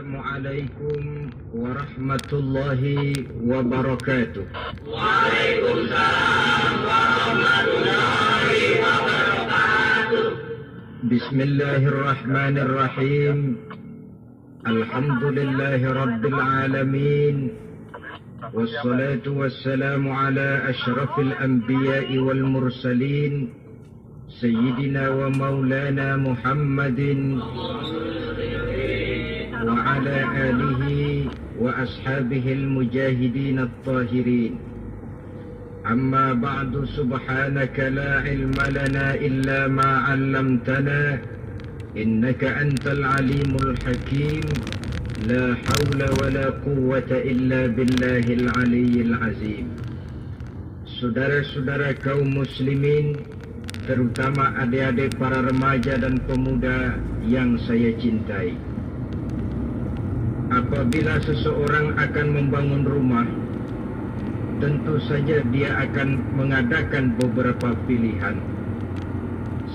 Assalamualaikum warahmatullahi wabarakatuh. Waalaikumsalam warahmatullahi wabarakatuh. Bismillahirrahmanirrahim. Alhamdulillahi rabbil alamin. Wassalatu wassalamu ala ashrafil anbiya'i wal mursalin, Sayyidina wa maulana Muhammadin wa ala alihi wa ashabihil mujahidin at-tahirin. Amma ba'du, subhanaka la ilma lana illa ma 'allamtana innaka antal alimul hakim. La hawla wa la quwwata illa billahil aliyyil azim. Saudara-saudara kaum muslimin, terutama adik-adik para remaja dan pemuda yang saya cintai, apabila seseorang akan membangun rumah, tentu saja dia akan mengadakan beberapa pilihan.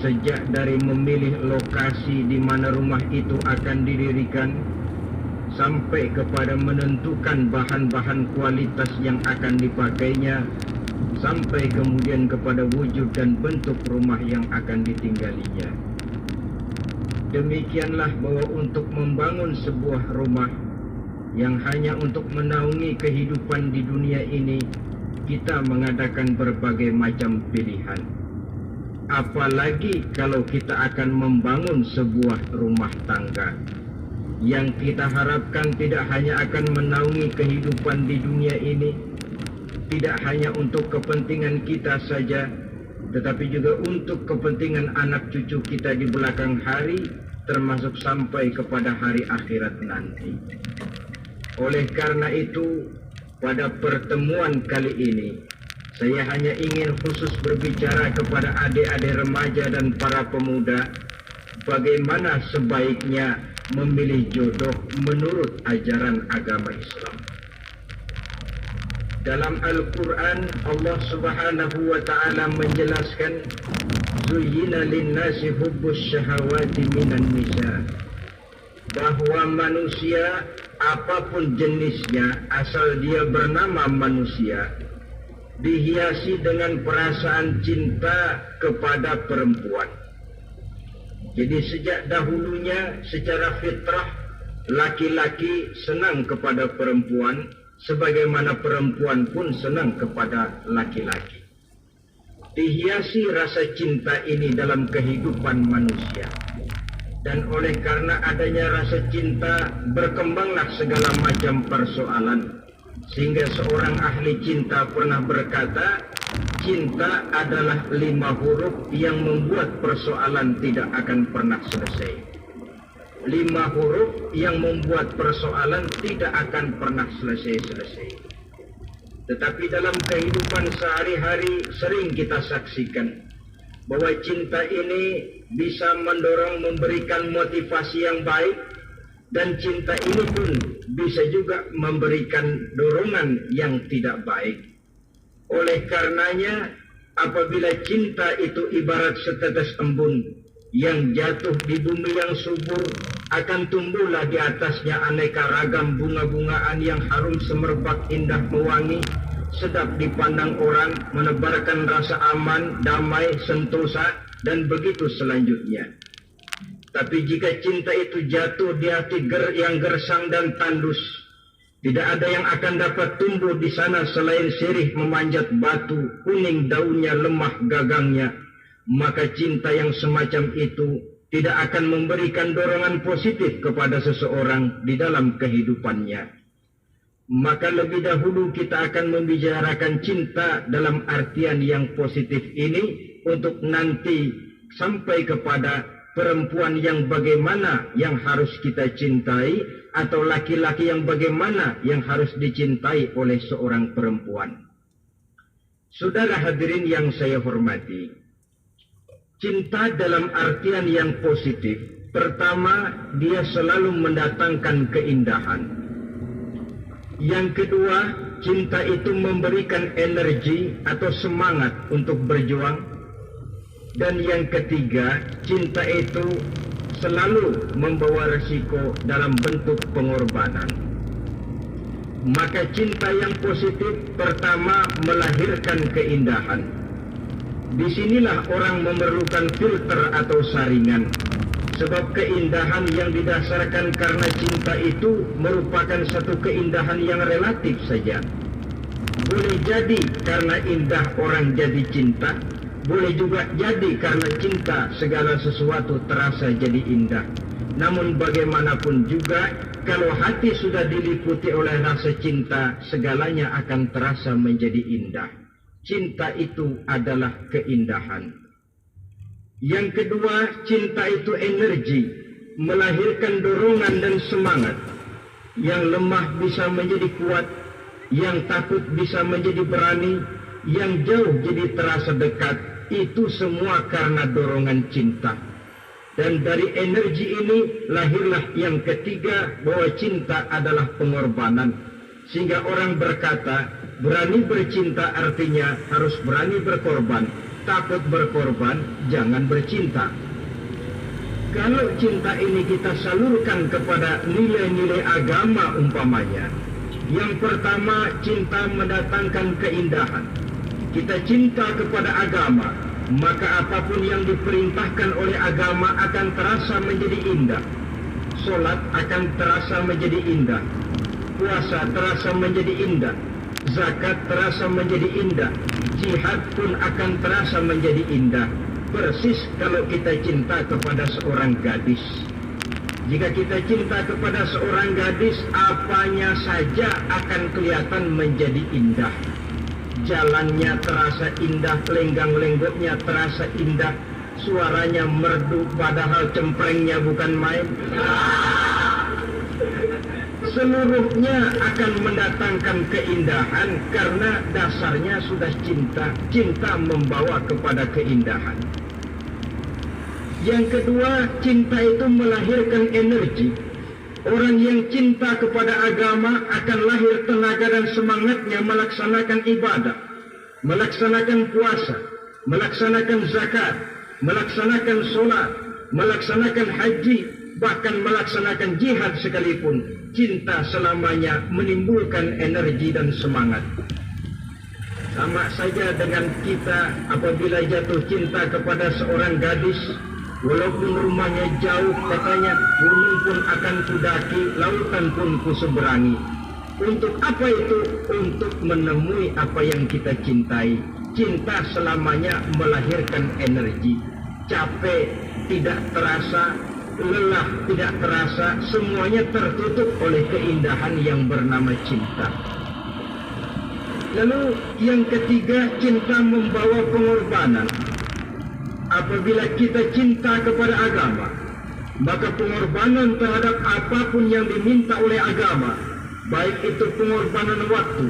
Sejak dari memilih lokasi di mana rumah itu akan didirikan, sampai kepada menentukan bahan-bahan kualitas yang akan dipakainya, sampai kemudian kepada wujud dan bentuk rumah yang akan ditinggalinya. Demikianlah bahwa untuk membangun sebuah rumah yang hanya untuk menaungi kehidupan di dunia ini, kita mengadakan berbagai macam pilihan. Apalagi kalau kita akan membangun sebuah rumah tangga yang kita harapkan tidak hanya akan menaungi kehidupan di dunia ini, tidak hanya untuk kepentingan kita saja, tetapi juga untuk kepentingan anak cucu kita di belakang hari, termasuk sampai kepada hari akhirat nanti. Oleh karena itu, pada pertemuan kali ini, saya hanya ingin khusus berbicara kepada adik-adik remaja dan para pemuda, bagaimana sebaiknya memilih jodoh menurut ajaran agama Islam. Dalam Al-Quran, Allah Subhanahu wa Ta'ala menjelaskan, Zuyyina linnasi hubbus syahawati minan nisa, bahwa manusia apapun jenisnya, asal dia bernama manusia, dihiasi dengan perasaan cinta kepada perempuan. Jadi sejak dahulunya secara fitrah, laki-laki senang kepada perempuan, sebagaimana perempuan pun senang kepada laki-laki. Dihiasi rasa cinta ini dalam kehidupan manusia. Dan oleh karena adanya rasa cinta, berkembanglah segala macam persoalan. Sehingga seorang ahli cinta pernah berkata, cinta adalah 5 huruf yang membuat persoalan tidak akan pernah selesai. 5 huruf yang membuat persoalan tidak akan pernah selesai-selesai. Tetapi dalam kehidupan sehari-hari sering kita saksikan bahwa cinta ini bisa mendorong, memberikan motivasi yang baik, dan cinta ini pun bisa juga memberikan dorongan yang tidak baik. Oleh karenanya, apabila cinta itu ibarat setetes embun yang jatuh di bumi yang subur, akan tumbuhlah di atasnya aneka ragam bunga-bungaan yang harum semerbak, indah mewangi, sedap dipandang orang, menebarkan rasa aman, damai, sentosa, dan begitu selanjutnya. Tapi jika cinta itu jatuh di hati yang gersang dan tandus, tidak ada yang akan dapat tumbuh di sana selain sirih memanjat batu, kuning daunnya, lemah gagangnya, maka cinta yang semacam itu tidak akan memberikan dorongan positif kepada seseorang di dalam kehidupannya. Maka lebih dahulu kita akan membicarakan cinta dalam artian yang positif ini, untuk nanti sampai kepada perempuan yang bagaimana yang harus kita cintai, atau laki-laki yang bagaimana yang harus dicintai oleh seorang perempuan. Saudara hadirin yang saya hormati, cinta dalam artian yang positif, pertama, dia selalu mendatangkan keindahan. Yang kedua, cinta itu memberikan energi atau semangat untuk berjuang. Dan yang ketiga, cinta itu selalu membawa resiko dalam bentuk pengorbanan. Maka cinta yang positif pertama melahirkan keindahan. Disinilah orang memerlukan filter atau saringan. Sebab keindahan yang didasarkan karena cinta itu merupakan satu keindahan yang relatif saja. Boleh jadi karena indah orang jadi cinta, boleh juga jadi karena cinta segala sesuatu terasa jadi indah. Namun bagaimanapun juga, kalau hati sudah diliputi oleh rasa cinta, segalanya akan terasa menjadi indah. Cinta itu adalah keindahan. Yang kedua, cinta itu energi, melahirkan dorongan dan semangat. Yang lemah bisa menjadi kuat, yang takut bisa menjadi berani, yang jauh jadi terasa dekat. Itu semua karena dorongan cinta. Dan dari energi ini lahirlah yang ketiga, bahwa cinta adalah pengorbanan. Sehingga orang berkata, berani bercinta artinya harus berani berkorban. Takut berkorban, jangan bercinta. Kalau cinta ini kita salurkan kepada nilai-nilai agama umpamanya, yang pertama, cinta mendatangkan keindahan. Kita cinta kepada agama, maka apapun yang diperintahkan oleh agama akan terasa menjadi indah. Solat akan terasa menjadi indah, puasa terasa menjadi indah, zakat terasa menjadi indah, jihad pun akan terasa menjadi indah. Persis kalau kita cinta kepada seorang gadis. Jika kita cinta kepada seorang gadis, apanya saja akan kelihatan menjadi indah. Jalannya terasa indah, lenggang-lenggoknya terasa indah, suaranya merdu padahal cemprengnya bukan main. Seluruhnya akan mendatangkan keindahan karena dasarnya sudah cinta. Cinta membawa kepada keindahan. Yang kedua, cinta itu melahirkan energi. Orang yang cinta kepada agama akan lahir tenaga dan semangatnya melaksanakan ibadah, melaksanakan puasa, melaksanakan zakat, melaksanakan sholat, melaksanakan haji, bahkan melaksanakan jihad sekalipun. Cinta selamanya menimbulkan energi dan semangat. Sama saja dengan kita apabila jatuh cinta kepada seorang gadis, walaupun rumahnya jauh, katanya gunung pun akan kudaki, lautan pun kuseberangi. Untuk apa itu? Untuk menemui apa yang kita cintai. Cinta selamanya melahirkan energi. Capek tidak terasa, lelah tidak terasa, semuanya tertutup oleh keindahan yang bernama cinta. Lalu yang ketiga, cinta membawa pengorbanan. Apabila kita cinta kepada agama, maka pengorbanan terhadap apapun yang diminta oleh agama, baik itu pengorbanan waktu,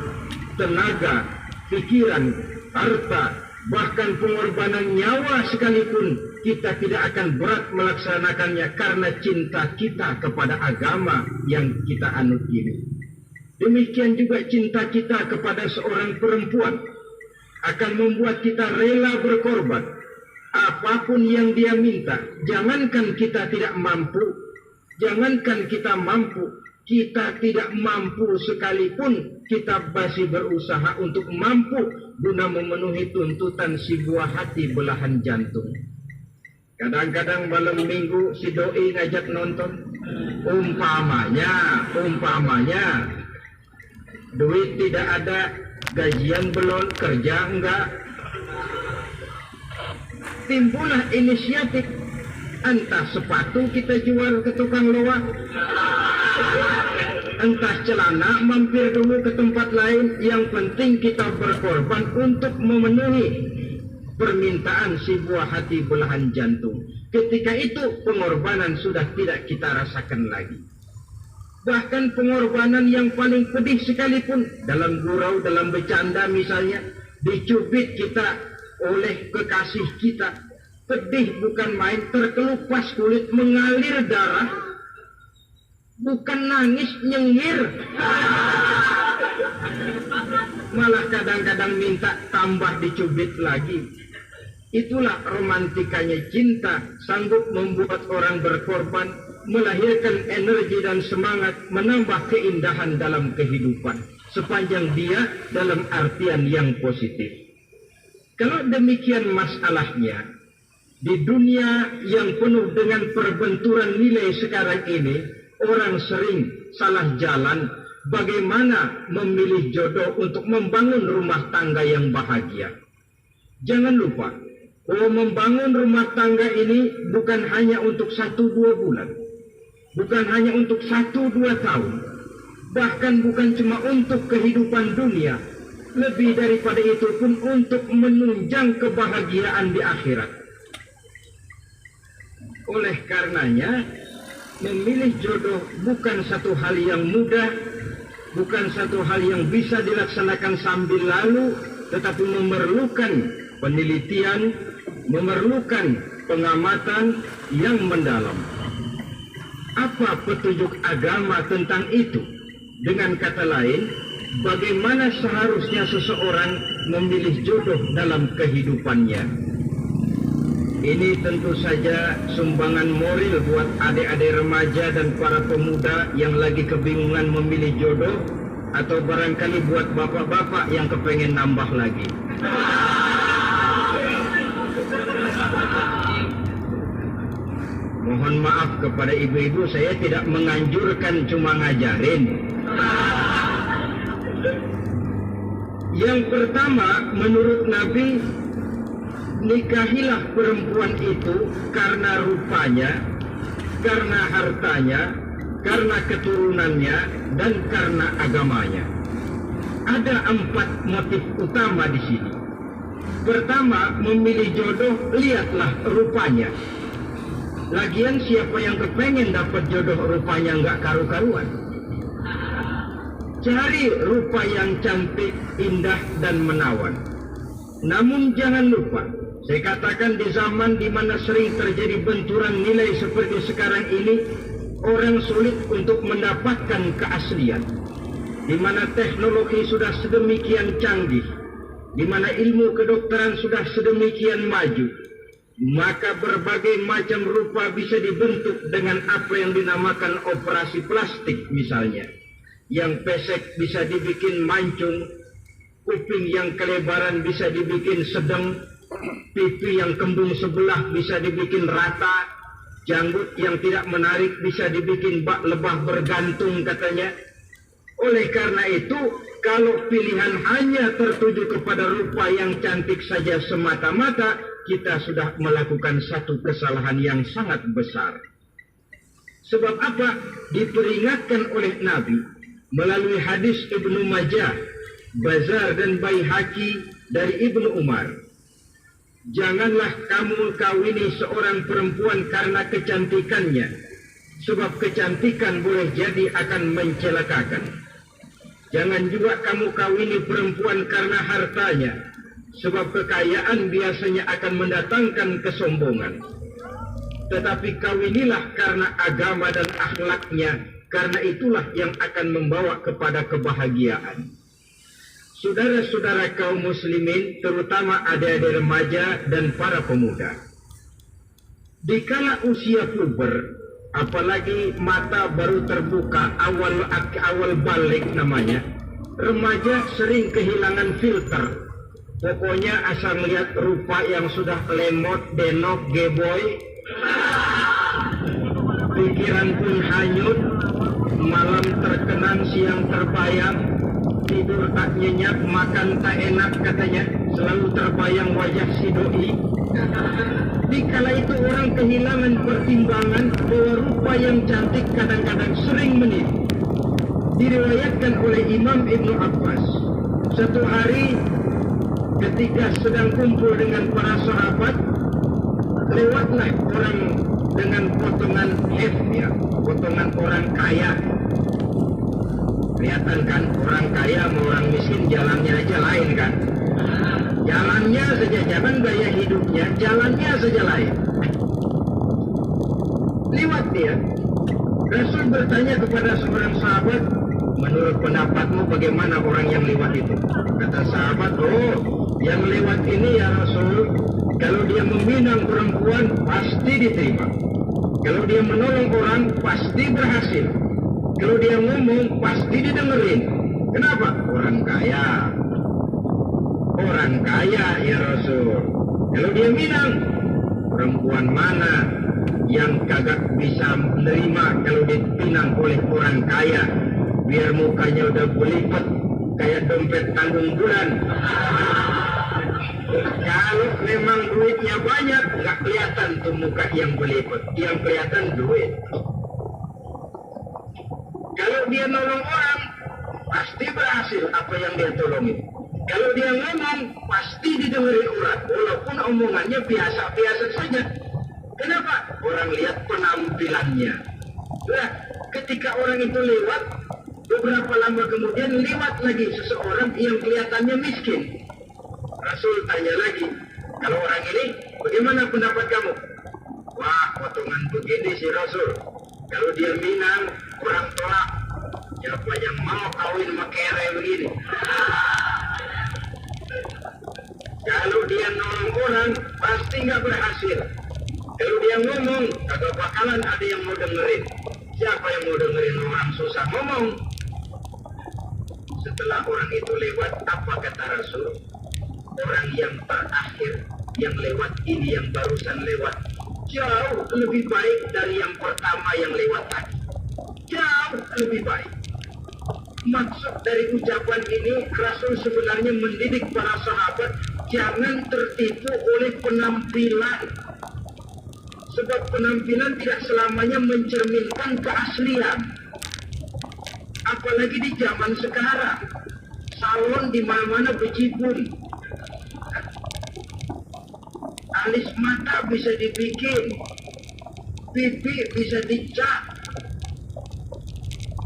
tenaga, pikiran, harta, bahkan pengorbanan nyawa sekalipun, kita tidak akan berat melaksanakannya karena cinta kita kepada agama yang kita anut ini. Demikian juga cinta kita kepada seorang perempuan akan membuat kita rela berkorban. Apapun yang dia minta, jangankan kita tidak mampu, jangankan kita mampu, kita tidak mampu sekalipun, kita masih berusaha untuk mampu guna memenuhi tuntutan si buah hati belahan jantung. Kadang-kadang malam minggu si doi ngajak nonton, umpamanya, duit tidak ada, gajian belum, kerja enggak. Timbullah inisiatif, entah sepatu kita jual ke tukang loak, entah celana mampir dulu ke tempat lain. Yang penting kita berkorban untuk memenuhi permintaan si buah hati belahan jantung. Ketika itu pengorbanan sudah tidak kita rasakan lagi. Bahkan pengorbanan yang paling pedih sekalipun, dalam gurau, dalam bercanda misalnya, dicubit kita oleh kekasih kita, pedih bukan main, terkelupas kulit, mengalir darah, bukan nangis, nyengir. Malah kadang-kadang minta tambah dicubit lagi. Itulah romantikanya cinta, sanggup membuat orang berkorban, melahirkan energi dan semangat, menambah keindahan dalam kehidupan, sepanjang dia dalam artian yang positif. Kalau demikian masalahnya, di dunia yang penuh dengan perbenturan nilai sekarang ini, orang sering salah jalan bagaimana memilih jodoh untuk membangun rumah tangga yang bahagia. Jangan lupa, bahwa membangun rumah tangga ini bukan hanya untuk 1-2 bulan, bukan hanya untuk 1-2 tahun, bahkan bukan cuma untuk kehidupan dunia, lebih daripada itu pun untuk menunjang kebahagiaan di akhirat. Oleh karenanya, memilih jodoh bukan satu hal yang mudah, bukan satu hal yang bisa dilaksanakan sambil lalu, tetapi memerlukan penelitian, memerlukan pengamatan yang mendalam. Apa petunjuk agama tentang itu? Dengan kata lain, bagaimana seharusnya seseorang memilih jodoh dalam kehidupannya? Ini tentu saja sumbangan moral buat adik-adik remaja dan para pemuda yang lagi kebingungan memilih jodoh, atau barangkali buat bapak-bapak yang kepengen nambah lagi. Mohon maaf kepada ibu-ibu, saya tidak menganjurkan, cuma ngajarin. Yang pertama, menurut Nabi, nikahilah perempuan itu karena rupanya, karena hartanya, karena keturunannya, dan karena agamanya. Ada 4 motif utama di sini. Pertama, memilih jodoh, lihatlah rupanya. Lagian siapa yang kepengen dapat jodoh rupanya nggak karu-karuan? Cari rupa yang cantik, indah, dan menawan. Namun jangan lupa, saya katakan di zaman di mana sering terjadi benturan nilai seperti sekarang ini, orang sulit untuk mendapatkan keaslian. Di mana teknologi sudah sedemikian canggih, di mana ilmu kedokteran sudah sedemikian maju, maka berbagai macam rupa bisa dibentuk dengan apa yang dinamakan operasi plastik misalnya. Yang pesek bisa dibikin mancung, kuping yang kelebaran bisa dibikin sedang, pipi yang kembung sebelah bisa dibikin rata, janggut yang tidak menarik bisa dibikin bak lebah bergantung katanya. Oleh karena itu, kalau pilihan hanya tertuju kepada rupa yang cantik saja semata-mata, kita sudah melakukan satu kesalahan yang sangat besar. Sebab apa? Diperingatkan oleh Nabi melalui hadis Ibnu Majah, Bazar dan Baihaqi dari Ibnu Umar. Janganlah kamu kawini seorang perempuan karena kecantikannya, sebab kecantikan boleh jadi akan mencelakakan. Jangan juga kamu kawini perempuan karena hartanya, sebab kekayaan biasanya akan mendatangkan kesombongan. Tetapi kawinilah karena agama dan akhlaknya, karena itulah yang akan membawa kepada kebahagiaan. Saudara-saudara kaum muslimin, terutama adik-adik remaja dan para pemuda, dikala usia puber, apalagi mata baru terbuka, awal balik namanya, remaja sering kehilangan filter. Pokoknya asal melihat rupa yang sudah lemot, denok, geboy, pikiran pun hanyut, malam terkenang, siang terbayang, tidur tak nyenyak, makan tak enak katanya, selalu terbayang wajah si doi. Dikala itu orang kehilangan pertimbangan bahwa rupa yang cantik kadang-kadang sering menipu. Diriwayatkan oleh Imam Ibnu Abbas, satu hari ketika sedang kumpul dengan para sahabat, lewatlah orang dengan potongan F, ya, potongan orang kaya. Kelihatan kan, orang kaya sama orang miskin jalannya aja lain kan. Jalannya saja, jangan gaya hidupnya, jalannya saja lain. Lewat dia, Rasul bertanya kepada seorang sahabat, menurut pendapatmu bagaimana orang yang lewat itu? Kata sahabat, oh, yang lewat ini ya Rasul, Kalau dia meminang perempuan, pasti diterima. Kalau dia menolong orang, pasti berhasil. Kalau dia ngomong, pasti didengerin. Kenapa? Orang kaya. Orang kaya ya Rasul. Kalau dia minang, perempuan mana yang kagak bisa menerima kalau dipinang oleh orang kaya? Biar mukanya udah belipet kayak dompet tanggung bulan. Kalau memang duitnya banyak, nggak kelihatan tuh muka yang belipet, yang kelihatan duit. Kalau dia nolong orang, pasti berhasil apa yang dia tolongin. Kalau dia ngomong, pasti didengerin orang, walaupun omongannya biasa-biasa saja. Kenapa? Orang lihat penampilannya. Nah, ketika orang itu lewat, beberapa lama kemudian lewat lagi seseorang yang kelihatannya miskin. Rasul tanya lagi, kalau orang ini, bagaimana pendapat kamu? Wah, potongan begini si Rasul. Kalau dia minang, orang tolak. Siapa yang mau kawin sama kere begini? Kalau dia nolong orang, pasti nggak berhasil. Kalau dia ngomong, kagak bakalan ada yang mau dengerin. Siapa yang mau dengerin orang susah ngomong? Setelah orang itu lewat, apa kata Rasul? Orang yang terakhir, yang lewat ini, yang barusan lewat, jauh lebih baik dari yang pertama yang lewat tadi. Jauh lebih baik. Maksud dari ucapan ini, Rasul sebenarnya mendidik para sahabat jangan tertipu oleh penampilan. Sebab penampilan tidak selamanya mencerminkan keaslian. Apalagi di zaman sekarang, salon di mana-mana berjibun. Alis mata bisa dibikin, pipi bisa dicat,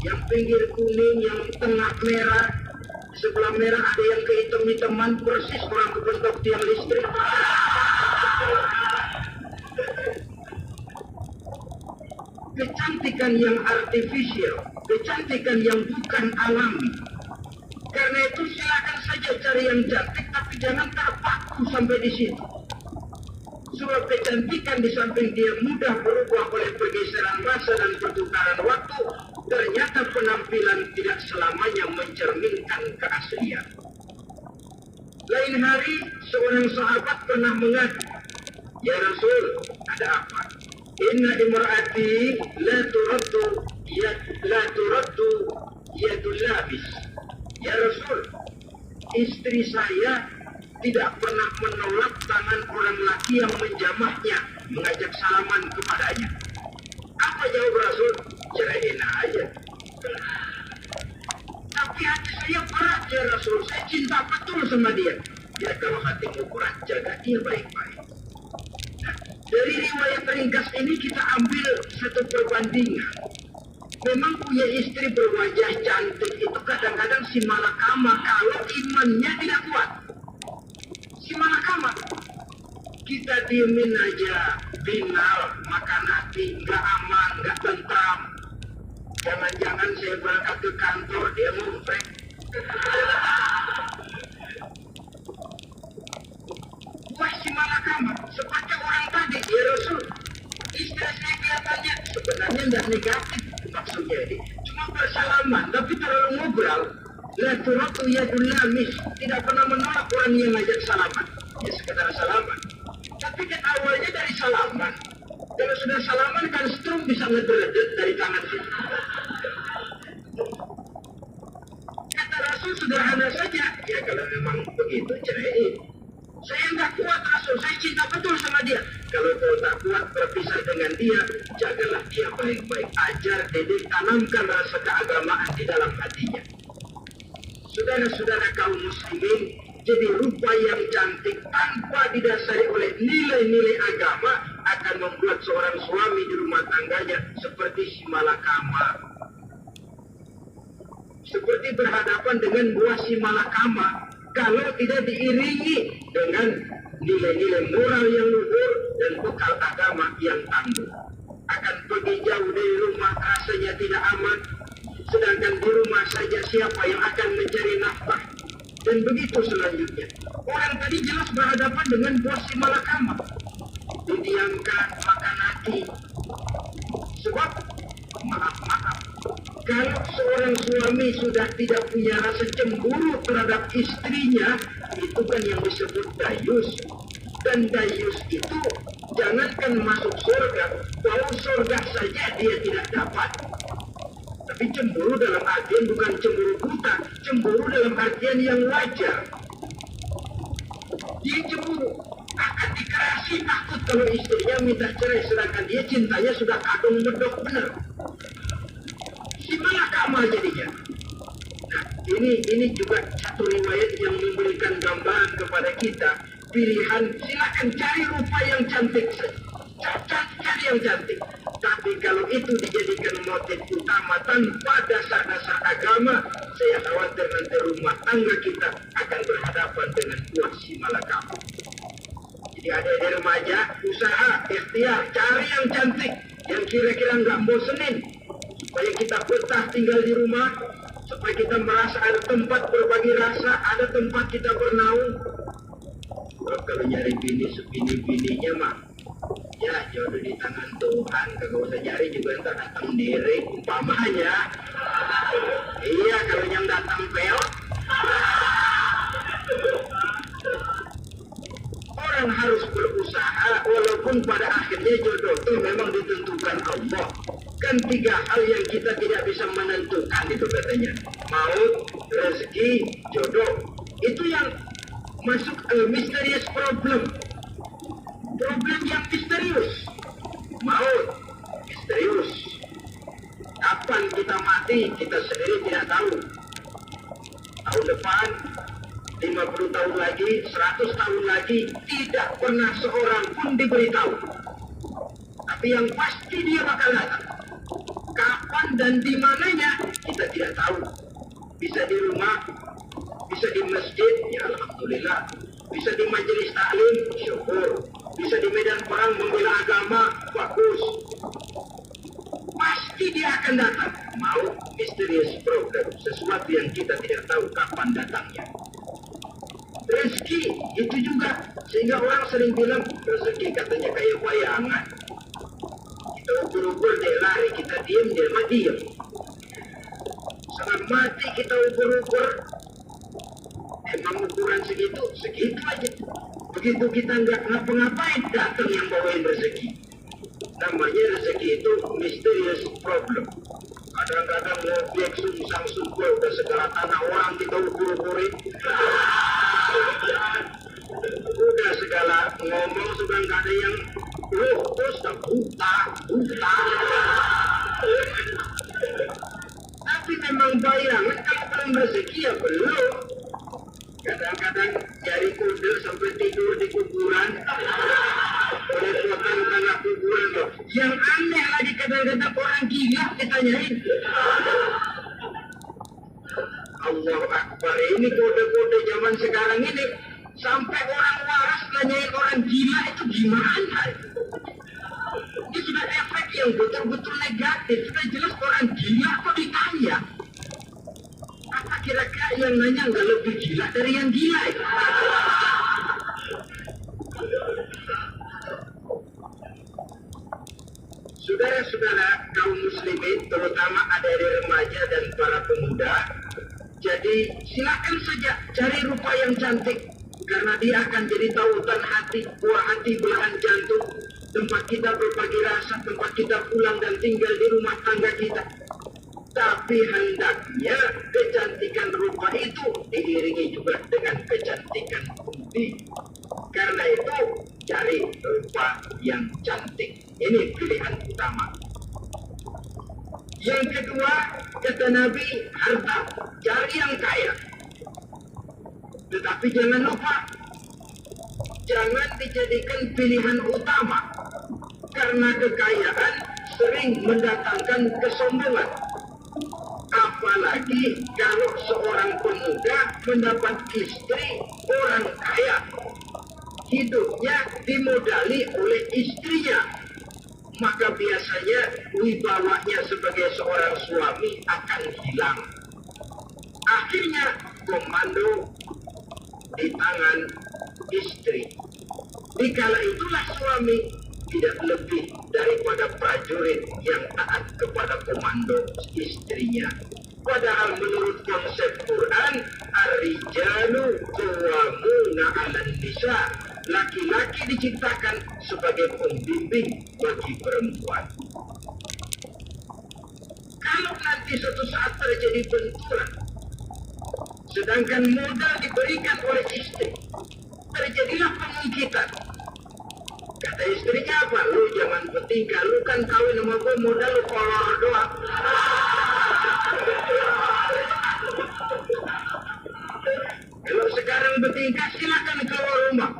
yang pinggir kuning, yang tengah merah, sebelah merah ada yang kehitam-hitaman, persis orang kebentuk tiang listrik. Kecantikan yang artifisial, kecantikan yang bukan alami. Karena itu silakan saja cari yang cantik, tapi jangan terpaku sampai di situ. Sebab kecantikan di samping dia mudah berubah oleh pergeseran masa dan pertukaran waktu, ternyata penampilan tidak selamanya mencerminkan keaslian. Lain hari, seorang sahabat pernah mengadu, "Ya Rasul, ada apa? Inna imra'ati la turaddu yadul labis." Ya Rasul, istri saya tidak pernah menolak tangan orang laki yang menjamahnya, mengajak salaman kepadanya. Apa jawab Rasul? Ceraiin aja. Tapi hati saya berat ya Rasul, saya cinta betul sama dia. Ya kalau hatimu berat, jaga dia baik-baik. Nah, dari riwayat ringkas ini kita ambil satu perbandingan. Memang punya istri berwajah cantik itu kadang-kadang si malakama kalau imannya tidak kuat. Si malakama, kita diemin aja, binal, makan hati, nggak aman, nggak tentram. Jangan-jangan saya berangkat ke kantor, dia ngomprek. Wah, si malakama, seperti orang tadi, ya Rasul. Istri saya kelihatannya sebenarnya nggak negatif maksudnya ini, cuma bersalaman, tapi terlalu ngobrol. La turaddu yadul lamis, tidak pernah menolak orang yang ngajak salaman. Ya sekedar salaman. Tapi kan awalnya dari salaman. Kalau sudah salaman kan strum bisa ngedredet dari tangan situ. Kata Rasul sederhana saja. Ya kalau memang begitu ceraiin. Saya nggak kuat Rasul, saya cinta betul sama dia. Kalau kau tak kuat berpisah dengan dia, jagalah dia baik-baik. Ajar, didik, tanamkan rasa keagamaan di dalam hatinya. Saudara-saudara kaum muslimin, jadi rupa yang cantik tanpa didasari oleh nilai-nilai agama akan membuat seorang suami di rumah tangganya seperti si malakama. Seperti berhadapan dengan buah si malakama, kalau tidak diiringi dengan nilai-nilai moral yang luhur dan bekal agama yang tangguh. Akan pergi jauh dari rumah rasanya tidak aman, sedangkan di rumah saja siapa yang akan mencari nafkah? Dan begitu selanjutnya. Orang tadi jelas berhadapan dengan buah si malakama. Didiamkan, makan hati. Sebab, maaf, kalau seorang suami sudah tidak punya rasa cemburu terhadap istrinya, itu kan yang disebut dayus. Dan dayus itu, jangankan masuk surga, bau surga saja dia tidak dapat. Tapi cemburu dalam artian bukan cemburu buta, cemburu dalam artian yang wajar. Dia cemburu, akan dikerasi takut kalau istrinya minta cerai, sedangkan dia cintanya sudah kadung medok benar. Si malakama jadinya. Nah, ini juga satu riwayat yang memberikan gambaran kepada kita. Pilihan, silakan cari rupa yang cantik saja. Cari yang cantik. Tapi kalau itu dijadikan motif utama tanpa dasar-dasar agama, saya khawatir nanti rumah tangga kita akan berhadapan dengan buah si malakama. Jadi adik-adik remaja, usaha, ikhtiar, cari yang cantik, yang kira-kira nggak bosenin, supaya kita betah tinggal di rumah, supaya kita merasa ada tempat berbagi rasa, ada tempat kita bernaung. Kalau nyari bini sebini-bininya mah, ya jodoh di tangan Tuhan, kagak usah nyari juga ntar datang diri, umpamanya. Iya, kalau yang datang peot. Orang harus berusaha, walaupun pada akhirnya jodoh itu memang ditentukan Allah. Kan 3 hal yang kita tidak bisa menentukan itu katanya. Maut, rezeki, jodoh. Itu yang masuk mysterious problem. Problem yang misterius. Maut, misterius. Kapan kita mati, kita sendiri tidak tahu. Tahun depan, 50 tahun lagi, 100 tahun lagi, tidak pernah seorang pun diberitahu. Tapi yang pasti dia bakal datang. Kapan dan di mananya, kita tidak tahu. Bisa di rumah, bisa di masjid, ya alhamdulillah. Bisa di majelis taklim, syukur. Bisa di medan perang membela agama, bagus. Pasti dia akan datang. Mau misterius problem, sesuatu yang kita tidak tahu kapan datangnya. Rezeki itu juga, sehingga orang sering bilang rezeki katanya kayak bayangan. Kita ukur-ukur dia lari, kita diam dia mati. Saat mati kita ukur-ukur, emang ukuran segitu aja. Begitu kita nggak ngapa-ngapain, datang yang bawain rezeki. Namanya rezeki itu mysterious problem. Kadang-kadang ngobjek sungsang subur ke segala tanah orang kita ukur-ukurin. Udah segala ngomong sudah nggak ada yang terus buta. Tapi memang bayangan kalau belum rezeki ya belum. Kadang-kadang jari kuda sampai tidur di kuburan. Potong tengah kuburan loh. Yang aneh lagi kadang-kadang orang gila ditanyain. Allah Akbar, ini kode-kode zaman sekarang ini. Sampai orang waras nanyain orang gila itu gimana? Ini sudah efek yang betul-betul negatif. Sudah jelas orang gila kok ditanya. Apa kira-kira yang nanya nggak lebih gila dari yang gila itu? Saudara-saudara kaum muslimin, terutama adik-adik remaja dan para pemuda, jadi silakan saja cari rupa yang cantik, karena dia akan jadi tautan hati, buah hati, belahan jantung, tempat kita berbagi rasa, tempat kita pulang dan tinggal di rumah tangga kita. Tapi hendaknya kecantikan rupa itu diiringi juga dengan kecantikan budi. Karena itu cari rupa yang cantik. Ini pilihan utama. Yang kedua, kata Nabi, harta, cari yang kaya. Tetapi jangan lupa, jangan dijadikan pilihan utama. Karena kekayaan sering mendatangkan kesombongan. Apalagi kalau seorang pemuda mendapat istri orang kaya. Hidupnya dimodali oleh istrinya. Maka biasanya wibawanya sebagai seorang suami akan hilang. Akhirnya komando, di tangan istri. Dikala itulah suami tidak lebih daripada prajurit yang taat kepada komando istrinya. Padahal menurut konsep Quran, ar-rijalu qawwamuna 'alan nisa. Laki-laki diciptakan sebagai pembimbing bagi perempuan. Kalau nanti suatu saat terjadi benturan, sedangkan modal diberikan oleh istri, terjadilah pengungkitan. Kata istrinya apa? Lu jangan bertingkah, lu kan kawin sama gue, modal lu kolor doang. Kalau sekarang bertingkah, silakan keluar rumah.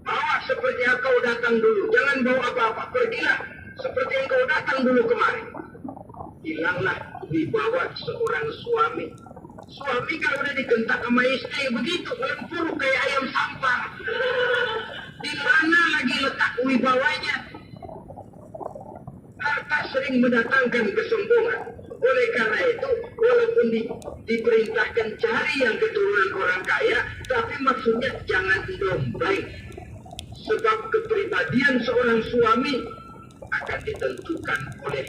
Bawa seperti yang kau datang dulu. Jangan bawa apa-apa. Pergilah seperti yang kau datang dulu kemarin. Hilanglah wibawa seorang suami. Suami kalau udah digentak sama istri begitu, melempur kayak ayam sampah. Di mana lagi letak wibawanya? Harta sering mendatangkan kesombongan. Oleh karena itu, walaupun diperintahkan cari yang keturunan orang kaya, tapi maksudnya jangan dompleng. Sebab kepribadian seorang suami akan ditentukan oleh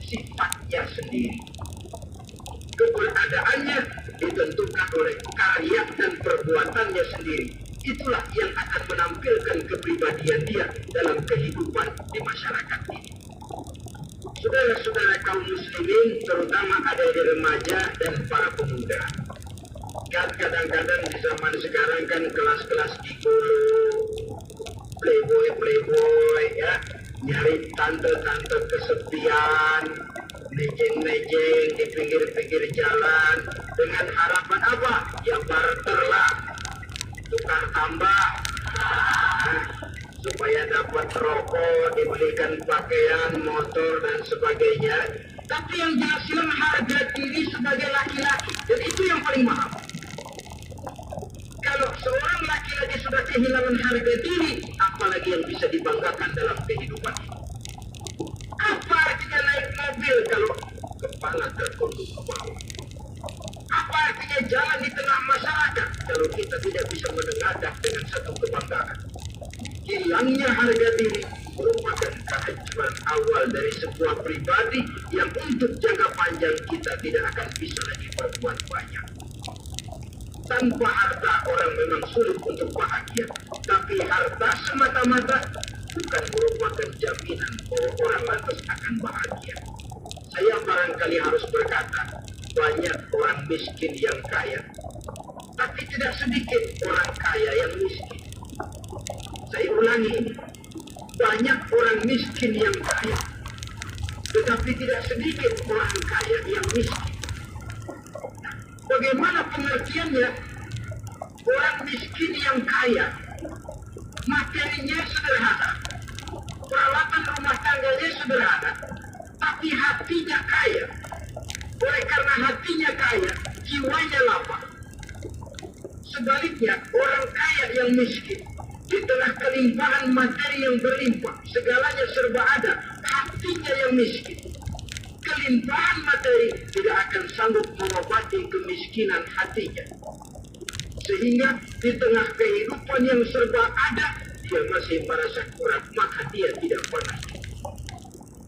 sifatnya sendiri. Keberadaannya ditentukan oleh karya dan perbuatannya sendiri. Itulah yang akan menampilkan kepribadian dia dalam kehidupan di masyarakat ini. Saudara-saudara kaum muslimin, terutama ada di remaja dan para pemuda. Kadang-kadang di zaman sekarang kan kelas-kelas gigolo, playboy ya, nyari tante-tante kesepian, mejeng-mejeng di pinggir-pinggir jalan dengan harapan apa? Ya barter lah, tukar tambah, supaya dapat rokok, dibelikan pakaian, motor dan sebagainya. Tapi yang jelas hilang harga diri sebagai laki-laki, dan itu yang paling mahal. Kalau seorang laki-laki sudah kehilangan harga diri, apalagi yang bisa dibanggakan dalam kehidupan ini? Apa artinya naik mobil kalau kepala tertunduk ke bawah? Apa artinya jalan di tengah masyarakat kalau kita tidak bisa menengadah dengan satu kebanggaan? Hilangnya harga diri merupakan kehancuran awal dari sebuah pribadi yang untuk jangka panjang kita tidak akan bisa lagi berbuat banyak. Tanpa harta orang memang sulit untuk bahagia, tapi harta semata-mata bukan merupakan jaminan bahwa orang lantas akan bahagia. Saya barangkali harus berkata, banyak orang miskin yang kaya, tapi tidak sedikit orang kaya yang miskin. Saya ulangi, banyak orang miskin yang kaya, tetapi tidak sedikit orang kaya yang miskin. Bagaimana pengertiannya? Orang miskin yang kaya, materinya sederhana, peralatan rumah tangganya sederhana, tapi hatinya kaya. Oleh karena hatinya kaya, jiwanya lapang. Sebaliknya, orang kaya yang miskin, di tengah kelimpahan materi yang berlimpah, segalanya serba ada, hatinya yang miskin. Kelimpahan materi tidak akan sanggup mengobati kemiskinan hatinya. Sehingga di tengah kehidupan yang serba ada, dia masih merasa kurang, maka dia tidak pernah.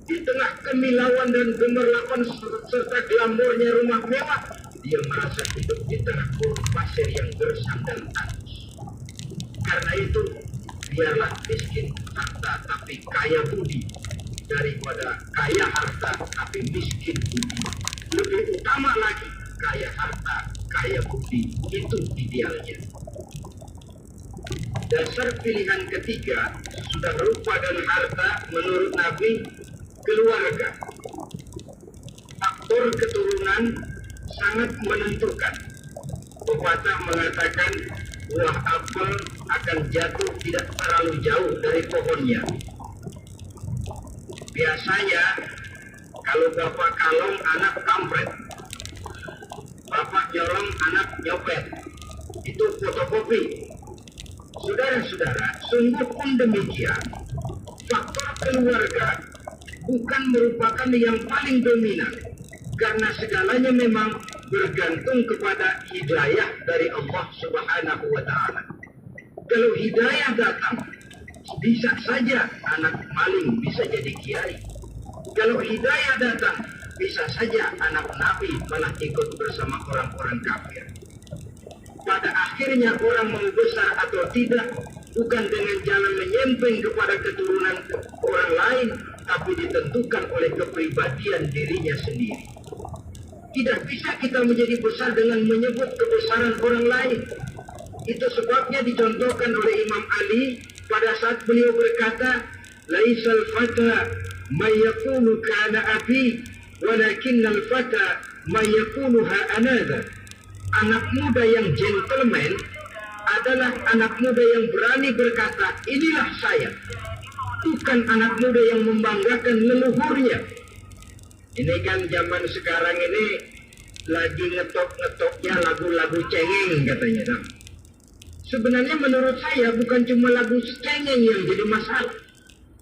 Di tengah kemilauan dan gemerlapan serta glamornya rumah mewah, dia merasa hidup di tengah gurun pasir yang gersang dan tandus. Karena itu, biarlah miskin harta tapi kaya budi, daripada kaya harta tapi miskin budi. Lebih utama lagi, kaya harta, kaya budi, itu idealnya. Dasar pilihan ketiga, sudah rupa dan harta menurut Nabi, keluarga. Faktor keturunan sangat menentukan. Pepatah mengatakan, buah apel akan jatuh tidak terlalu jauh dari pohonnya. Biasanya, kalau bapak kalong, anak kampret. Bapak nyolong, anak nyopet. Itu fotokopi. Saudara-saudara, sungguh pun demikian. Faktor keluarga bukan merupakan yang paling dominan. Karena segalanya memang bergantung kepada hidayah dari Allah Subhanahu wa Ta'ala. Kalau hidayah datang, bisa saja anak maling bisa jadi kiai. Kalau hidayah datang, bisa saja anak nabi malah ikut bersama orang-orang kafir. Pada akhirnya orang mau besar atau tidak bukan dengan jalan menyempeng kepada keturunan orang lain, tapi ditentukan oleh kepribadian dirinya sendiri. Tidak bisa kita menjadi besar dengan menyebut kebesaran orang lain. Itu sebabnya dicontohkan oleh Imam Ali pada saat beliau berkata, "Laisal fata may yaqulu kana abi, walakinnal fata may yaqulu ha anada." Anak muda yang gentleman adalah anak muda yang berani berkata, "Inilah saya." Bukan anak muda yang membanggakan leluhurnya. Ini kan zaman sekarang ini lagi ngetop-ngetopnya lagu-lagu cengeng katanya. Nah, sebenarnya menurut saya bukan cuma lagu cengeng yang jadi masalah.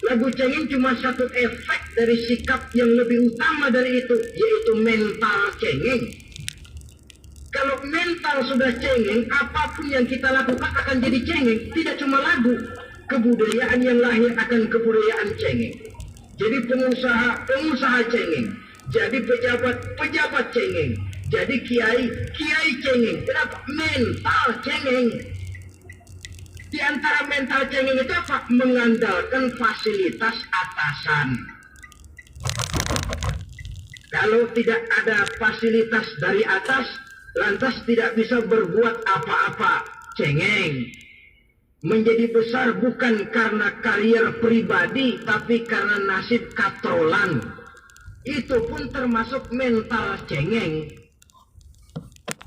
Lagu cengeng cuma satu efek dari sikap yang lebih utama dari itu, yaitu mental cengeng. Kalau mental sudah cengeng, apapun yang kita lakukan akan jadi cengeng. Tidak cuma lagu, kebudayaan yang lahir akan kebudayaan cengeng. Jadi pengusaha cengeng. Jadi pejabat cengeng. Jadi kiai cengeng. Kenapa? Mental cengeng. Di antara mental cengeng itu apa? Mengandalkan fasilitas atasan. Kalau tidak ada fasilitas dari atas, lantas tidak bisa berbuat apa-apa, cengeng. Menjadi besar bukan karena karier pribadi, tapi karena nasib katrolan. Itu pun termasuk mental cengeng.